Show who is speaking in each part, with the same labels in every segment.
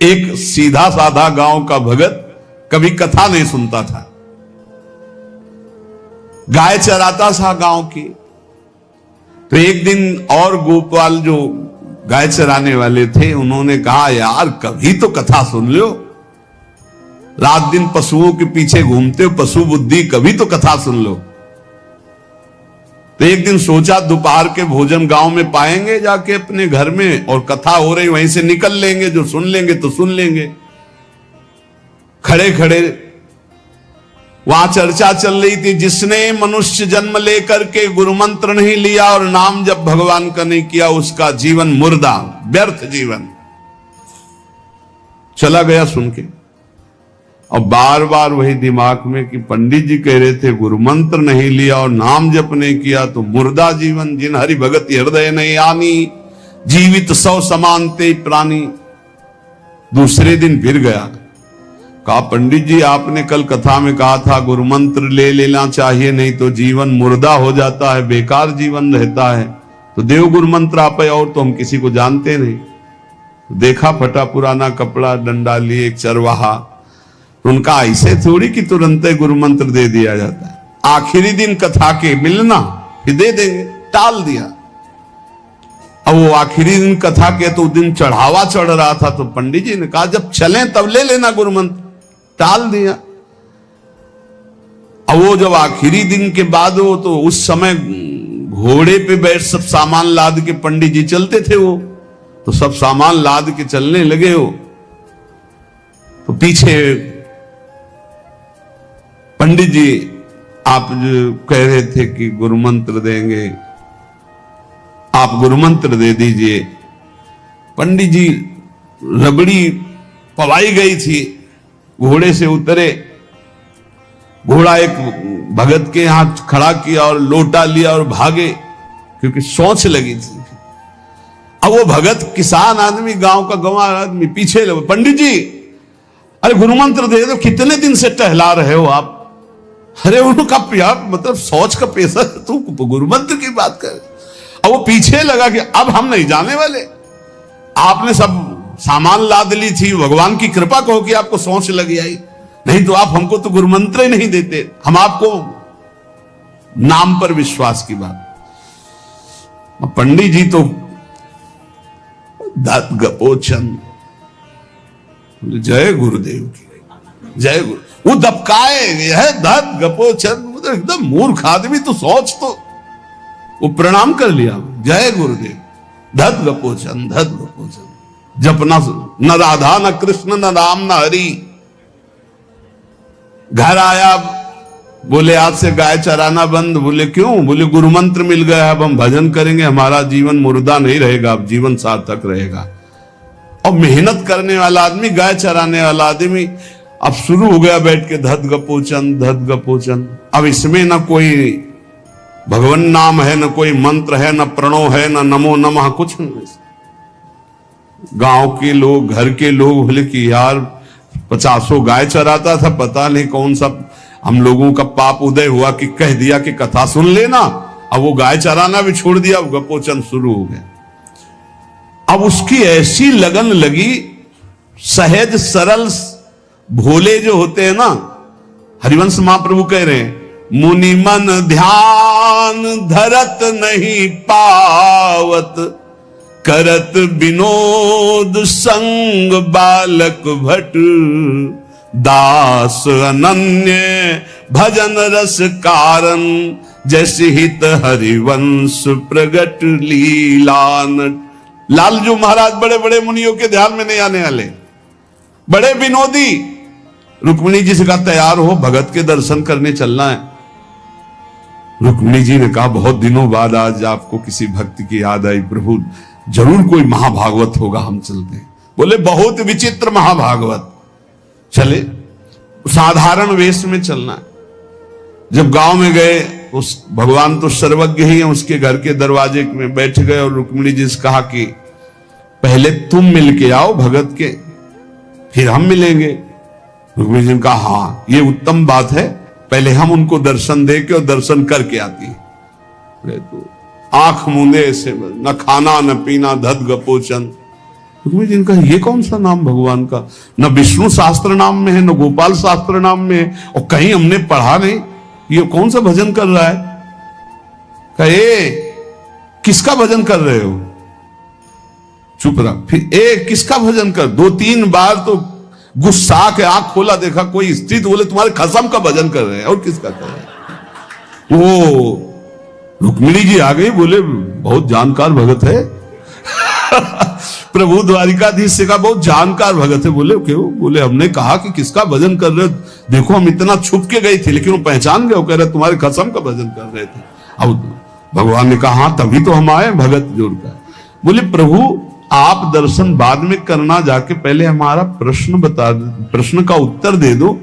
Speaker 1: एक सीधा साधा गांव का भगत कभी कथा नहीं सुनता था, गाय चराता था गांव की। तो एक दिन और गोपाल जो गाय चराने वाले थे, उन्होंने कहा यार कभी तो कथा सुन लो, रात दिन पशुओं के पीछे घूमते हो, पशु बुद्धि, कभी तो कथा सुन लो। तो एक दिन सोचा दोपहर के भोजन गांव में पाएंगे जाके अपने घर में, और कथा हो रही वहीं से निकल लेंगे, जो सुन लेंगे तो सुन लेंगे। खड़े खड़े वहां चर्चा चल रही थी, जिसने मनुष्य जन्म लेकर के गुरु मंत्र नहीं लिया और नाम जब भगवान का नहीं किया, उसका जीवन मुर्दा, व्यर्थ जीवन। चला गया सुन के, और बार बार वही दिमाग में कि पंडित जी कह रहे थे गुरु मंत्र नहीं लिया और नाम जप नहीं किया तो मुर्दा जीवन। जिन हरि भगत हृदय नहीं आनी, जीवित सौ समानते प्राणी। दूसरे दिन फिर गया, कहा पंडित जी आपने कल कथा में कहा था गुरु मंत्र ले लेना चाहिए, नहीं तो जीवन मुर्दा हो जाता है, बेकार जीवन रहता है। तो देव गुरु मंत्र आप, और तो हम किसी को जानते नहीं। देखा फटा पुराना कपड़ा, डंडा लिए एक चरवाहा। उनका ऐसे थोड़ी कि तुरंत गुरु मंत्र दे दिया जाता है, आखिरी दिन कथा के मिलना फिर दे देंगे, टाल दिया। अब वो आखिरी दिन कथा के तो दिन चढ़ावा चढ़ रहा था, तो पंडित जी ने कहा जब चलें तब ले लेना गुरु मंत्र, टाल दिया। अब वो जब आखिरी दिन के बाद, वो तो उस समय घोड़े पे बैठ सब सामान लाद के पंडित जी चलते थे, वो तो सब सामान लाद के चलने लगे। हो तो पीछे पंडित जी आप जो कह रहे थे कि गुरु मंत्र देंगे, आप गुरु मंत्र दे दीजिए। पंडित जी रबड़ी पवाई गई थी, घोड़े से उतरे, घोड़ा एक भगत के यहां खड़ा किया और लोटा लिया और भागे, क्योंकि सोच लगी थी। अब वो भगत किसान आदमी, गांव का गंवार आदमी पीछे लगे, पंडित जी अरे गुरु मंत्र दे दो, कितने दिन से टहला रहे हो आप। अरे उनका मतलब सोच का पैसा, तू गुरु मंत्र की बात कर। अब वो पीछे लगा कि अब हम नहीं जाने वाले, आपने सब सामान लाद ली थी, भगवान की कृपा कहो कि आपको सोच लगी आई, नहीं तो आप हमको तो गुरु मंत्र ही नहीं देते, हम आपको नाम पर विश्वास की बात। पंडित जी तो दात गपोचन, जय गुरुदेव की जय गुरु। वो दबकाए है दात गपोचन, मतलब एकदम मूर्ख आदमी, तो सोच तो। वो प्रणाम कर लिया, जय गुरुदेव, धत गपोचन धत गपोचन। जपना न राधा न कृष्ण न राम न हरि। घर आया, बोले आज से गाय चराना बंद। बोले क्यों? बोले गुरु मंत्र मिल गया, अब हम भजन करेंगे, हमारा जीवन मुर्दा नहीं रहेगा, अब जीवन सार्थक रहेगा। और मेहनत करने वाला आदमी, गाय चराने वाला आदमी, अब शुरू हो गया बैठ के धत गपोचन धत गपोचन। अब इसमें न कोई भगवान नाम है, न कोई मंत्र है, न प्रणव है, न नमो नमः, कुछ नहीं। गांव के लोग, घर के लोग बोले कि यार 50 गाय चराता था, पता नहीं कौन सा हम लोगों का पाप उदय हुआ कि कह दिया कि कथा सुन लेना। अब वो गाय चराना भी छोड़ दिया, अब गपोचन शुरू हो गया। अब उसकी ऐसी लगन लगी, सहज सरल भोले जो होते हैं ना, हरिवंश महाप्रभु कह रहे हैं, मुनि मन ध्यान धरत नहीं पावत, करत विनोद संग बालक भट, दास अनन्य भजन रस कारण, जैसे हित हरिवंश प्रगट लीलानट। लालजू महाराज बड़े बड़े मुनियों के ध्यान में नहीं आने वाले, बड़े विनोदी। रुक्मिणी जी से कहा तैयार हो, भगत के दर्शन करने चलना है। रुक्मिणी जी ने कहा बहुत दिनों बाद आज आपको किसी भक्ति की याद आई, प्रभु जरूर कोई महाभागवत होगा, हम चलते हैं। बोले बहुत विचित्र महाभागवत। चले, साधारण वेश में चलना है। जब गांव में गए, उस भगवान तो सर्वज्ञ ही है, उसके घर के दरवाजे में बैठ गए और रुक्मिणी जी से कहा कि पहले तुम मिल के आओ भगत के, फिर हम मिलेंगे। रुक्मिणी जी ने कहा हाँ ये उत्तम बात है, पहले हम उनको दर्शन दे के और दर्शन करके आती है। तो आंख मूंदे ऐसे, न खाना न पीना, धत गपोचन। रुक्मिणी जी ने कहा ये कौन सा नाम भगवान का, न विष्णु शास्त्र नाम में है, न गोपाल शास्त्र नाम में है, और कहीं हमने पढ़ा नहीं, ये कौन सा भजन कर रहा है। कहे किसका भजन कर रहे हो, चुप रहा। फिर किसका भजन कर, 2-3 बार तो गुस्सा के आंख खोला, देखा कोई स्त्री, तो बोले तुम्हारे खसम का भजन कर रहे हैं, और किसका कर रहे हैं। वो रुक्मिणी जी आ गई, बोले बहुत जानकार भगत है प्रभु द्वारिकाधीश से कहा बहुत जानकार भगत है। बोले क्यों, बोले हमने कहा कि किसका भजन कर रहे हो, देखो हम इतना छुप के गई थी, लेकिन वो पहचान गए, वो कह रहे तुम्हारे खसम का भजन कर रहे थे। अब भगवान ने कहा हाँ तभी तो हम आए भगत जोड़कर। बोले प्रभु आप दर्शन बाद में करना, जाके पहले हमारा प्रश्न बता दो, प्रश्न का उत्तर दे दो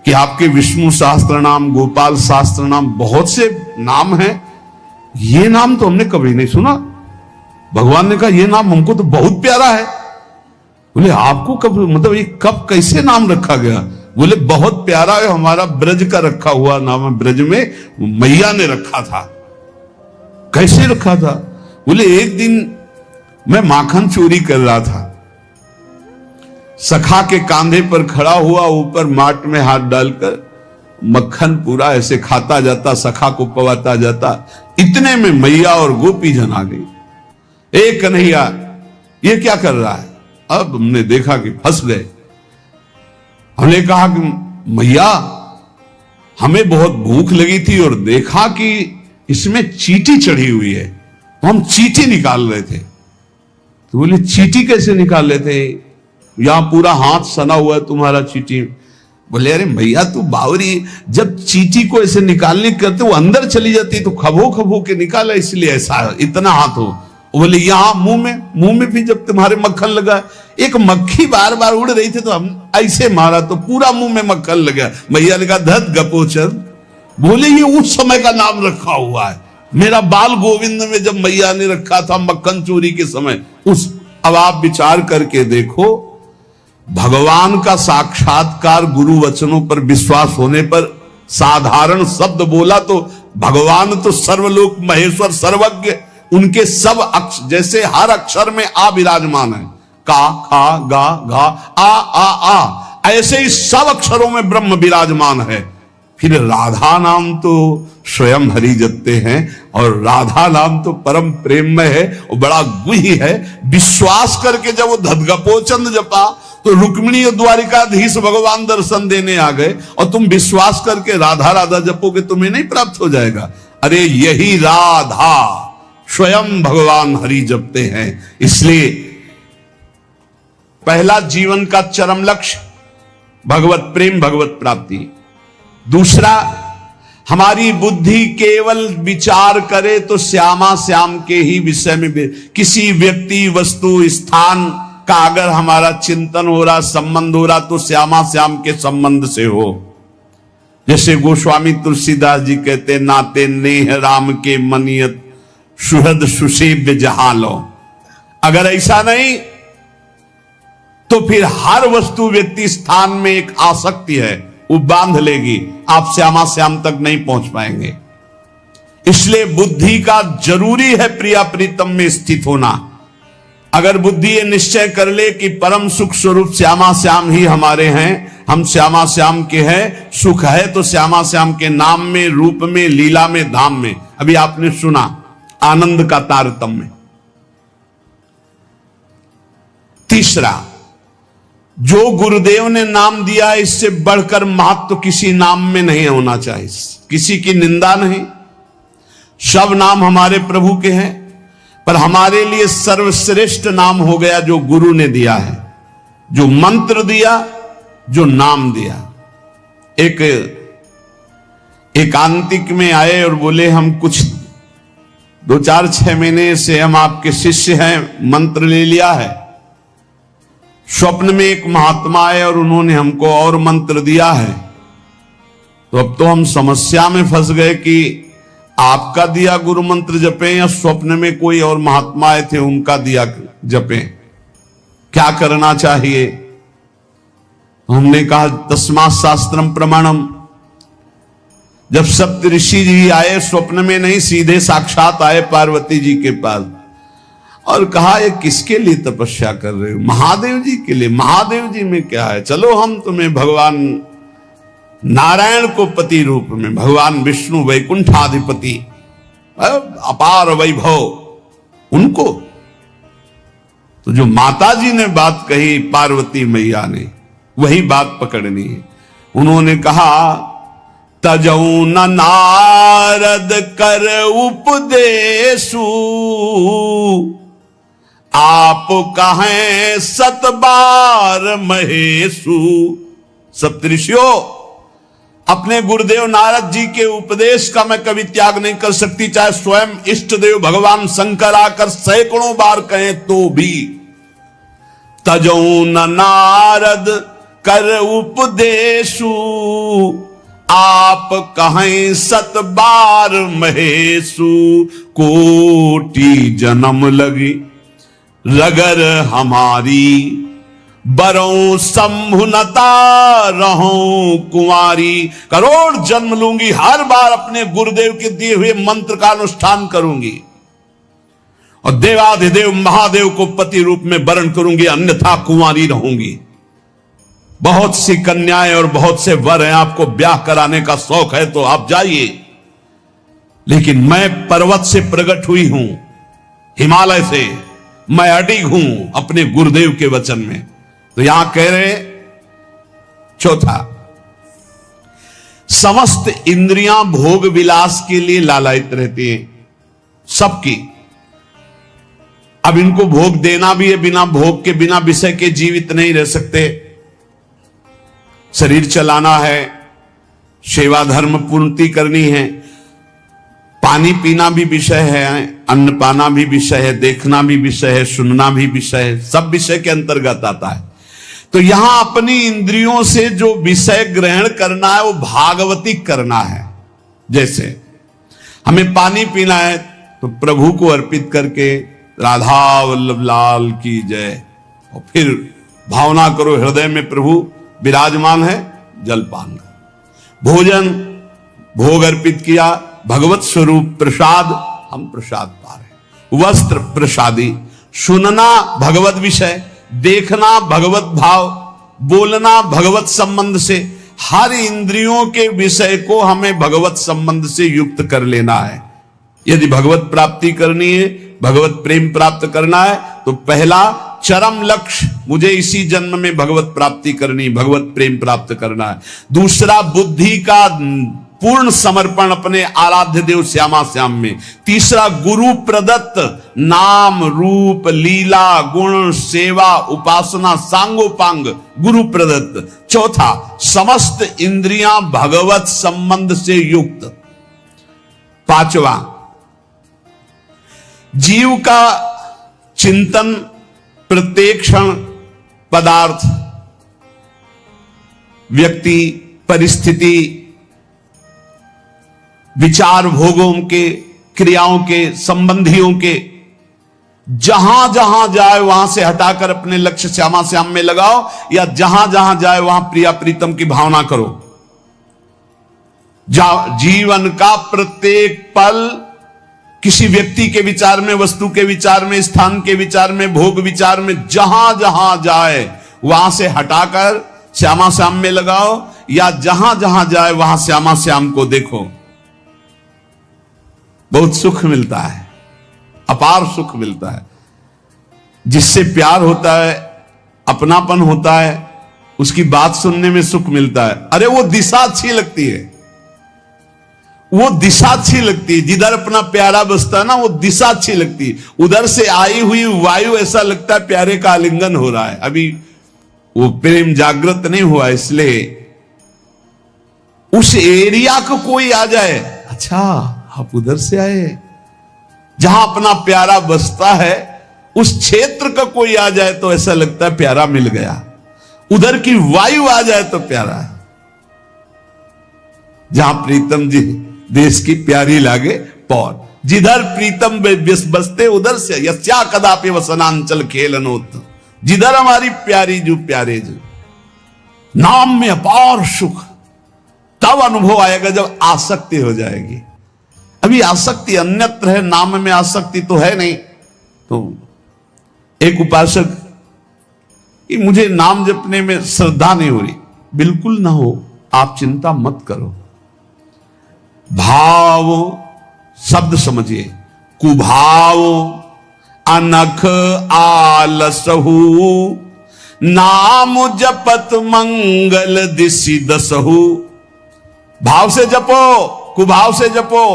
Speaker 1: कि आपके विष्णु शास्त्र नाम, गोपाल शास्त्र नाम, बहुत से नाम हैं, ये नाम तो हमने कभी नहीं सुना। भगवान ने कहा ये नाम हमको तो बहुत प्यारा है। बोले आपको कब, मतलब ये कब कैसे नाम रखा गया। बोले बहुत प्यारा है, हमारा ब्रज का रखा हुआ नाम है, ब्रज में मैया ने रखा था। कैसे रखा था। बोले एक दिन मैं माखन चोरी कर रहा था, सखा के कांधे पर खड़ा हुआ, ऊपर माट में हाथ डालकर मक्खन पूरा ऐसे खाता जाता, सखा को पवाता जाता। इतने में मैया और गोपी जन आ गई। एक कन्हैया ये क्या कर रहा है। अब हमने देखा कि फंस गए। हमने कहा कि मैया हमें बहुत भूख लगी थी और देखा कि इसमें चींटी चढ़ी हुई है, तो हम चींटी निकाल रहे थे। तो बोले चींटी कैसे निकाल रहे थे, यहां पूरा हाथ सना हुआ है तुम्हारा चींटी। बोले अरे भैया तू बावरी, जब चींटी को ऐसे निकालने करते वो अंदर चली जाती तो खबो खबो के निकाला, इसलिए ऐसा इतना हाथ हो। बोले यहां मुंह में भी जब तुम्हारे मक्खन लगा, एक मक्खी बार बार उड़ रही थी तो हम ऐसे मारा तो पूरा मुंह में मक्खन लगा। मैया ने कहा धत गपोचर। बोले ये उस समय का नाम रखा हुआ है, मेरा बाल गोविंद में जब मैया ने रखा था मक्खन चोरी के समय उस। अब आप विचार करके देखो, भगवान का साक्षात्कार गुरु वचनों पर विश्वास होने पर साधारण शब्द बोला तो भगवान तो सर्वलोक महेश्वर सर्वज्ञ, उनके सब अक्षर, जैसे हर अक्षर में आ विराजमान है, का खा गा घा आ, ऐसे ही सब अक्षरों में ब्रह्म विराजमान है। फिर राधा नाम तो स्वयं हरि जपते हैं, और राधा नाम तो परम प्रेम में है और बड़ा गुही है। विश्वास करके जब वो धदगपोचंद जपा तो रुक्मिणी और द्वारिकाधीश भगवान दर्शन देने आ गए, और तुम विश्वास करके राधा राधा जपोगे तुम्हें नहीं प्राप्त हो जाएगा। अरे यही राधा स्वयं भगवान हरि जपते हैं। इसलिए पहला जीवन का चरम लक्ष्य भगवत प्रेम, भगवत प्राप्ति। दूसरा, हमारी बुद्धि केवल विचार करे तो श्यामा श्याम के ही विषय में, किसी व्यक्ति वस्तु स्थान का अगर हमारा चिंतन हो रहा, संबंध हो रहा, तो श्यामा श्याम के संबंध से हो। जैसे गोस्वामी तुलसीदास जी कहते, नाते नेह राम के मनियत सुहृद सुसेव्य जहालो। अगर ऐसा नहीं तो फिर हर वस्तु व्यक्ति स्थान में एक आसक्ति है, वो बांध लेगी, आप श्यामा श्याम तक नहीं पहुंच पाएंगे। इसलिए बुद्धि का जरूरी है प्रिया प्रीतम में स्थित होना। अगर बुद्धि ये निश्चय कर ले कि परम सुख स्वरूप श्यामा श्याम ही हमारे हैं, हम श्यामा श्याम के हैं, सुख है तो श्यामा श्याम के नाम में, रूप में, लीला में, धाम में। अभी आपने सुना आनंद का तारतम्य। तीसरा, जो गुरुदेव ने नाम दिया इससे बढ़कर महत्व किसी नाम में नहीं होना चाहिए, किसी की निंदा नहीं। सब नाम हमारे प्रभु के हैं, पर हमारे लिए सर्वश्रेष्ठ नाम हो गया जो गुरु ने दिया है, जो मंत्र दिया, जो नाम दिया। एक एकांतिक में आए और बोले हम कुछ 2-4-6 महीने से हम आपके शिष्य हैं, मंत्र ले लिया है। स्वप्न में एक महात्मा आए और उन्होंने हमको और मंत्र दिया है। तो अब तो हम समस्या में फंस गए कि आपका दिया गुरु मंत्र जपें या स्वप्न में कोई और महात्मा आए थे उनका दिया जपें, क्या करना चाहिए। हमने कहा तस्मात् शास्त्रम प्रमाणम। जब सप्त ऋषि जी आए, स्वप्न में नहीं, सीधे साक्षात आए पार्वती जी के पास, और कहा ये किसके लिए तपस्या कर रहे हो? महादेव जी के लिए। महादेव जी में क्या है, चलो हम तुम्हें भगवान नारायण को पति रूप में, भगवान विष्णु वैकुंठाधिपति अपार वैभव उनको। तो जो माता जी ने बात कही पार्वती मैया ने, वही बात पकड़नी है। उन्होंने कहा तजऊ न नारद कर उपदेशु, आप कहें सतबार महेशु। सप्तऋषियों, अपने गुरुदेव नारद जी के उपदेश का मैं कभी त्याग नहीं कर सकती, चाहे स्वयं इष्ट देव भगवान शंकर आकर सैकड़ों बार कहें तो भी। तजऊ न नारद कर उपदेशु, आप कहें सत बार महेशु। कोटि जन्म लगी रगर हमारी, बरों संभुनता रहूं कुंवारी। करोड़ जन्म लूंगी, हर बार अपने गुरुदेव के दिए हुए मंत्र का अनुष्ठान करूंगी और देवाधिदेव महादेव को पति रूप में वरण करूंगी, अन्यथा कुंवारी रहूंगी। बहुत सी कन्याएं और बहुत से वर हैं, आपको ब्याह कराने का शौक है तो आप जाइए, लेकिन मैं पर्वत से प्रकट हुई हूं, हिमालय से मैं अडिग हूं अपने गुरुदेव के वचन में। तो यहां कह रहे चौथा, समस्त इंद्रियां भोग विलास के लिए लालायित रहती हैं, सबकी। अब इनको भोग देना भी है, बिना भोग के, बिना विषय के जीवित नहीं रह सकते। शरीर चलाना है, सेवा धर्म पूर्ति करनी है, पानी पीना भी विषय है, अन्न पाना भी विषय है, देखना भी विषय है, सुनना भी विषय है, सब विषय के अंतर्गत आता है। तो यहां अपनी इंद्रियों से जो विषय ग्रहण करना है वो भागवतिक करना है। जैसे हमें पानी पीना है तो प्रभु को अर्पित करके राधा वल्लभ लाल की जय, और फिर भावना करो हृदय में प्रभु विराजमान है, जलपान करो। भोजन भोग अर्पित किया, भगवत स्वरूप प्रसाद, हम प्रसाद पा रहे। वस्त्र प्रसादी, सुनना भगवत विषय, देखना भगवत भाव, बोलना भगवत संबंध से। हर इंद्रियों के विषय को हमें भगवत संबंध से युक्त कर लेना है। यदि भगवत प्राप्ति करनी है, भगवत प्रेम प्राप्त करना है, तो पहला चरम लक्ष्य मुझे इसी जन्म में भगवत प्राप्ति करनी, भगवत प्रेम प्राप्त करना है। दूसरा बुद्धि का पूर्ण समर्पण अपने आराध्य देव श्यामा श्याम में। तीसरा गुरु प्रदत्त नाम रूप लीला गुण सेवा उपासना सांगोपांग गुरु प्रदत्त। चौथा समस्त इंद्रियां भगवत संबंध से युक्त। पांचवा जीव का चिंतन प्रत्येक क्षण पदार्थ, व्यक्ति, परिस्थिति, विचार भोगों के, क्रियाओं के, संबंधियों के, जहां जहां जाए वहां से हटाकर अपने लक्ष्य श्यामा श्याम में लगाओ, या जहां जहां जाए वहां प्रिया प्रीतम की भावना करो। जीवन का प्रत्येक पल किसी व्यक्ति के विचार में, वस्तु के विचार में, स्थान के विचार में, भोग विचार में, जहां जहां जाए वहां से हटाकर श्यामा श्याम में लगाओ, या जहां जहां जाए वहां श्यामा श्याम को देखो। बहुत सुख मिलता है, अपार सुख मिलता है। जिससे प्यार होता है, अपनापन होता है, उसकी बात सुनने में सुख मिलता है। अरे वो दिशा अच्छी लगती है, वो दिशा अच्छी लगती है। जिधर अपना प्यारा बसता है ना, वो दिशा अच्छी लगती है। उधर से आई हुई वायु ऐसा लगता है प्यारे का आलिंगन हो रहा है, अभी वो प्रेम जागृत नहीं हुआ, इसलिए उस एरिया को कोई आ जाए, अच्छा आप उधर से आए, जहां अपना प्यारा बसता है उस क्षेत्र का कोई आ जाए तो ऐसा लगता है प्यारा मिल गया। उधर की वायु आ जाए तो प्यारा। जहां प्रीतम जी देश की प्यारी लागे पौर, जिधर प्रीतम बसते उधर से यस्या कदापि वसनांचल खेलनोत। जिधर हमारी प्यारी जो प्यारे जो, नाम में अपार सुख तब अनुभव आएगा जब आसक्ति हो जाएगी। अभी आसक्ति अन्यत्र है, नाम में आसक्ति तो है नहीं, तो एक उपासक कि मुझे नाम जपने में श्रद्धा नहीं हो रही। बिल्कुल ना हो, आप चिंता मत करो। भाव शब्द समझिए, कुभाव अनख आलसहु, नाम जपत मंगल दिशि दसहु। भाव से जपो, कुभाव से जपो,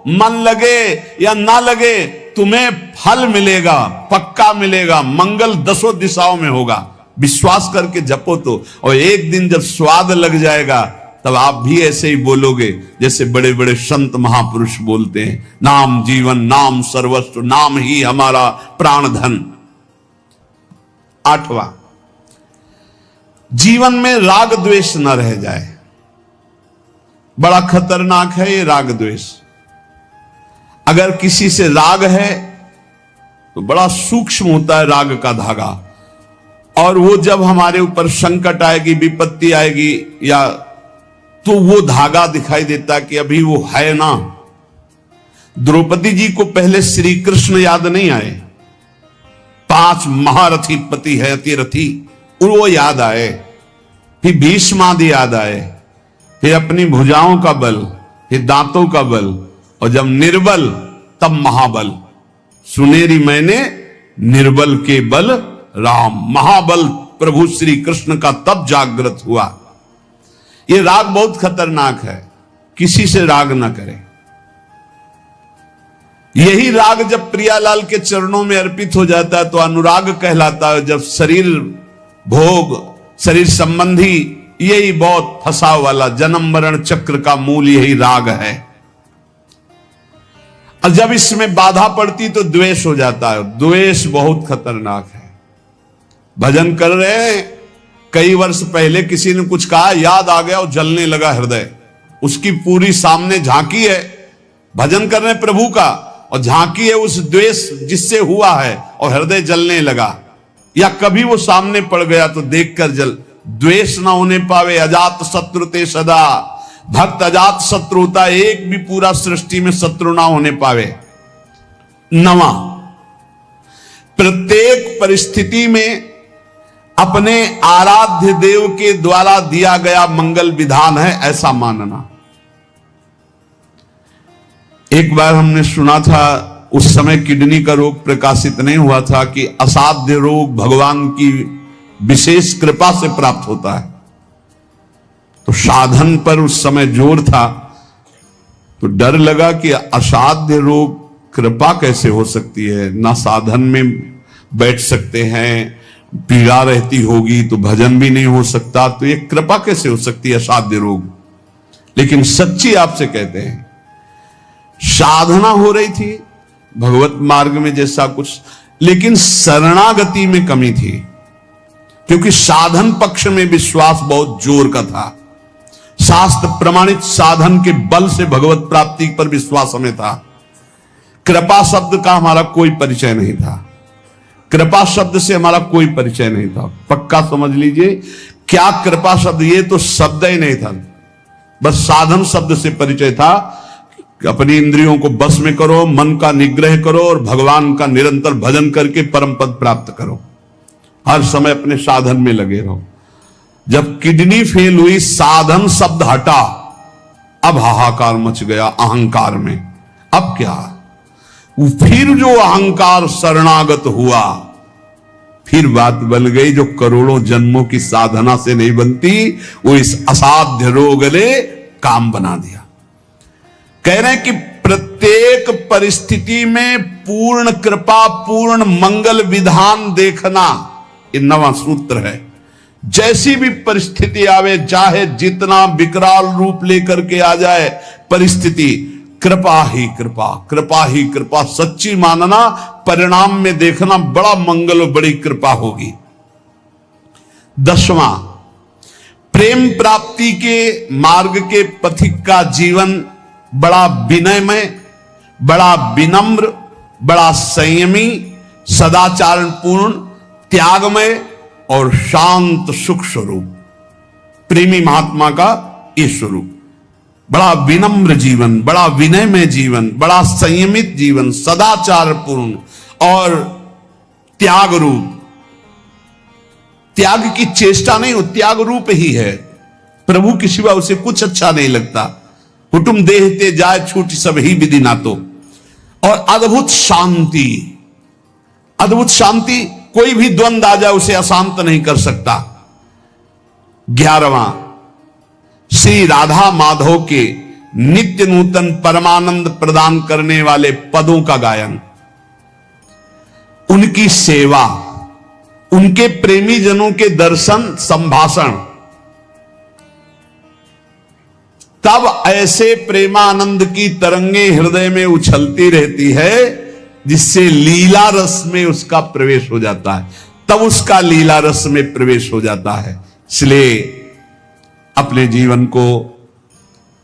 Speaker 1: मन लगे या ना लगे तुम्हें फल मिलेगा, पक्का मिलेगा, मंगल दसों दिशाओं में होगा। विश्वास करके जपो तो, और एक दिन जब स्वाद लग जाएगा तब आप भी ऐसे ही बोलोगे जैसे बड़े बड़े संत महापुरुष बोलते हैं, नाम जीवन, नाम सर्वस्व, नाम ही हमारा प्राण धन। 8वां, जीवन में राग द्वेष न रह जाए। बड़ा खतरनाक है ये राग द्वेष। अगर किसी से राग है तो बड़ा सूक्ष्म होता है राग का धागा, और वो जब हमारे ऊपर संकट आएगी, विपत्ति आएगी, या तो वो धागा दिखाई देता कि अभी वो है ना। द्रौपदी जी को पहले श्री कृष्ण याद नहीं आए, 5 महारथी पति है अतिरथी, वो याद आए, फिर भीष्मादि याद आए, फिर अपनी भुजाओं का बल, फिर दांतों का बल, और जब निर्बल तब महाबल। सुनेरी मैंने निर्बल के बल राम, महाबल प्रभु श्री कृष्ण का तब जागृत हुआ। ये राग बहुत खतरनाक है, किसी से राग ना करें। यही राग जब प्रियालाल के चरणों में अर्पित हो जाता है तो अनुराग कहलाता है। जब शरीर भोग, शरीर संबंधी, यही बहुत फंसा वाला जन्म मरण चक्र का मूल यही राग है, और जब इसमें बाधा पड़ती तो द्वेष हो जाता है। द्वेष बहुत खतरनाक है। भजन कर रहे हैं, कई वर्ष पहले किसी ने कुछ कहा, याद आ गया और जलने लगा हृदय, उसकी पूरी सामने झांकी है। भजन कर रहे प्रभु का और झांकी है उस द्वेष जिससे हुआ है, और हृदय जलने लगा। या कभी वो सामने पड़ गया तो देखकर जल। द्वेष ना होने पावे, अजात शत्रु ते सदा। भक्त अजात शत्रु होता, एक भी पूरा सृष्टि में शत्रु ना होने पावे। 9वां, प्रत्येक परिस्थिति में अपने आराध्य देव के द्वारा दिया गया मंगल विधान है ऐसा मानना। एक बार हमने सुना था, उस समय किडनी का रोग प्रकाशित नहीं हुआ था, कि असाध्य रोग भगवान की विशेष कृपा से प्राप्त होता है। तो साधन पर उस समय जोर था, तो डर लगा कि असाध्य रोग कृपा कैसे हो सकती है, ना साधन में बैठ सकते हैं, पीड़ा रहती होगी तो भजन भी नहीं हो सकता, तो ये कृपा कैसे हो सकती है असाध्य रोग। लेकिन सच्ची आपसे कहते हैं, साधना हो रही थी भगवत मार्ग में जैसा कुछ, लेकिन शरणागति में कमी थी, क्योंकि साधन पक्ष में विश्वास बहुत जोर का था। शास्त्र प्रमाणित साधन के बल से भगवत प्राप्ति पर विश्वास हमें था। कृपा शब्द का हमारा कोई परिचय नहीं था, कृपा शब्द से हमारा कोई परिचय नहीं था। पक्का समझ लीजिए, क्या कृपा शब्द, ये तो शब्द ही नहीं था, बस साधन शब्द से परिचय था। अपनी इंद्रियों को बस में करो, मन का निग्रह करो, और भगवान का निरंतर भजन करके परम पद प्राप्त करो। हर समय अपने साधन में लगे रहो। जब किडनी फेल हुई, साधन शब्द हटा, अब हाहाकार मच गया अहंकार में। अब क्या, फिर जो अहंकार शरणागत हुआ, फिर बात बन गई जो करोड़ों जन्मों की साधना से नहीं बनती, वो इस असाध्य रोग ने काम बना दिया। कह रहे हैं कि प्रत्येक परिस्थिति में पूर्ण कृपा, पूर्ण मंगल विधान देखना, ये 9वां सूत्र है। जैसी भी परिस्थिति आवे, चाहे जितना विकराल रूप लेकर के आ जाए परिस्थिति, कृपा ही कृपा, कृपा ही कृपा, सच्ची मानना, परिणाम में देखना बड़ा मंगल और बड़ी कृपा होगी। 10वां, प्रेम प्राप्ति के मार्ग के पथिक का जीवन बड़ा विनयमय, बड़ा विनम्र, बड़ा संयमी, सदाचारपूर्ण, त्यागमय और शांत सुख स्वरूप, प्रेमी महात्मा का ये स्वरूप। बड़ा विनम्र जीवन, बड़ा विनयमय जीवन, बड़ा संयमित जीवन, सदाचारपूर्ण और त्याग रूप, त्याग की चेष्टा नहीं, वो त्याग रूप ही है। प्रभु के सिवा उसे कुछ अच्छा नहीं लगता। हुटुम देहते जाए छूट सब ही विधि ना तो। और अद्भुत शांति, अद्भुत शांति, कोई भी द्वंद आ जाए उसे अशांत नहीं कर सकता। 11वां, श्री राधा माधव के नित्य नूतन परमानंद प्रदान करने वाले पदों का गायन, उनकी सेवा, उनके प्रेमी जनों के दर्शन संभाषण, तब ऐसे प्रेमानंद की तरंगे हृदय में उछलती रहती है जिससे लीला रस में उसका प्रवेश हो जाता है, तब उसका लीला रस में प्रवेश हो जाता है। इसलिए अपने जीवन को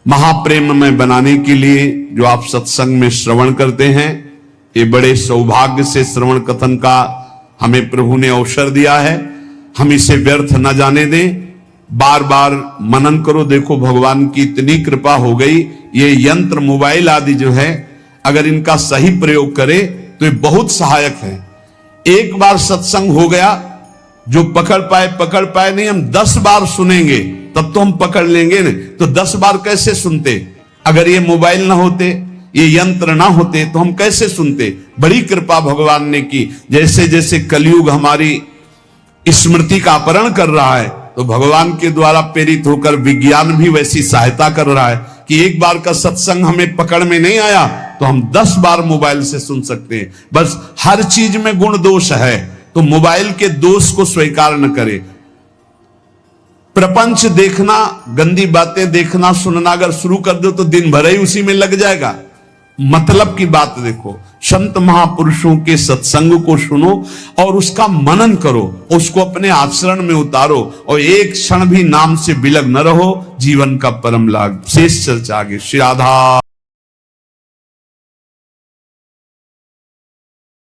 Speaker 1: महाप्रेम में बनाने के लिए जो आप सत्संग में श्रवण करते हैं, ये बड़े सौभाग्य से श्रवण कथन का हमें प्रभु ने अवसर दिया है। हम इसे व्यर्थ न जाने दें, बार बार मनन करो। देखो भगवान की इतनी कृपा हो गई, ये यंत्र मोबाइल आदि जो है, अगर इनका सही प्रयोग करे तो ये बहुत सहायक है। एक बार सत्संग हो गया, जो पकड़ पाए नहीं, हम 10 बार सुनेंगे तब तो हम पकड़ लेंगे ना। तो 10 बार कैसे सुनते? अगर ये मोबाइल ना होते, ये यंत्र ना होते तो हम कैसे सुनते? बड़ी कृपा भगवान ने की। जैसे जैसे कलयुग हमारी स्मृति का अपहरण कर रहा है, तो भगवान के द्वारा प्रेरित होकर विज्ञान भी वैसी सहायता कर रहा है कि एक बार का सत्संग हमें पकड़ में नहीं आया तो हम 10 बार मोबाइल से सुन सकते हैं। बस हर चीज में गुण दोष है, तो मोबाइल के दोष को स्वीकार न करे। प्रपंच देखना, गंदी बातें देखना सुनना अगर शुरू कर दो तो दिन भर ही उसी में लग जाएगा। मतलब की बात देखो, संत महापुरुषों के सत्संग को सुनो और उसका मनन करो, उसको अपने आचरण में उतारो और एक क्षण भी नाम से विलग न रहो। जीवन का परम लाभ। शेष चर्चा आगे। श्री राधा।